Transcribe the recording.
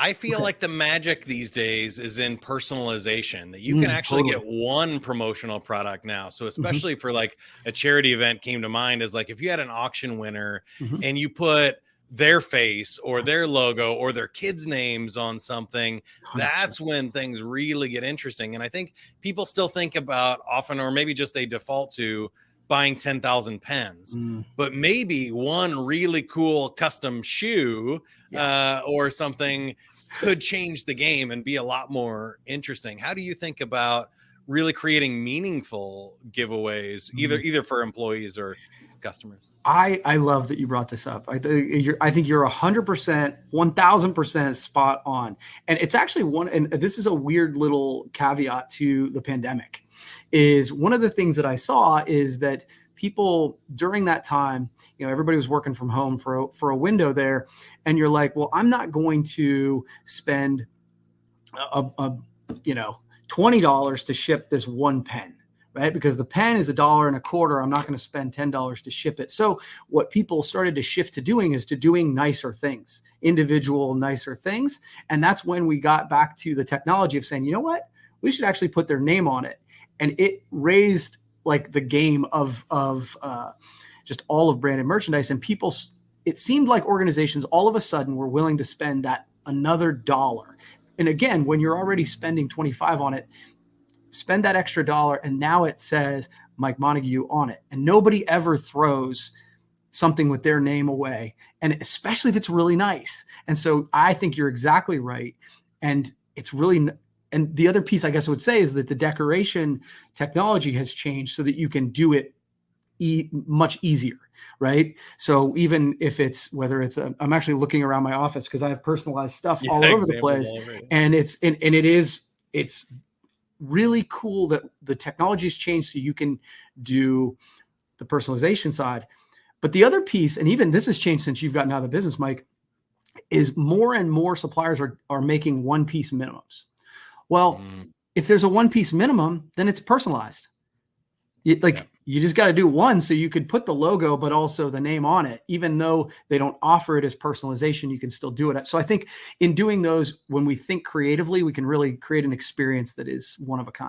I feel like the magic these days is in personalization, that you can actually get one promotional product now. So especially for like a charity event came to mind as like, if you had an auction winner and you put their face or their logo or their kids' names on something, 100%. that's when things really get interesting. And I think people still think about often, or maybe just they default to buying 10,000 pens, but maybe one really cool custom shoe or something could change the game and be a lot more interesting. How do you think about really creating meaningful giveaways, either for employees or customers? I love that you brought this up. I think you're 100%, 1000% spot on. And it's actually and this is a weird little caveat to the pandemic, is one of the things that I saw is that people during that time, everybody was working from home for a window there. And you're like, well, I'm not going to spend $20 to ship this one pen. Right? Because the pen is $1.25. I'm not going to spend $10 to ship it. So what people started to shift to doing is to doing nicer things, individual nicer things. And that's when we got back to the technology of saying, you know what, we should actually put their name on it. And it raised like the game of just all of branded merchandise. And it seemed like organizations all of a sudden were willing to spend that another $1. And again, when you're already spending $25 on it, spend that extra $1, and now it says Mike Montague on it. And nobody ever throws something with their name away, and especially if it's really nice. And so I think you're exactly right. And it's really, and the other piece I guess I would say is that the decoration technology has changed so that you can do it much easier, right? So even if it's, whether it's I'm actually looking around my office because I have personalized stuff all over the place, and it's really cool that the technology's changed so you can do the personalization side. But the other piece, and even this has changed since you've gotten out of the business, Mike, is more and more suppliers are making one-piece minimums. Well, if there's a one-piece minimum, then it's personalized. You just got to do one so you could put the logo, but also the name on it. Even though they don't offer it as personalization, you can still do it. So I think in doing those, when we think creatively, we can really create an experience that is one of a kind.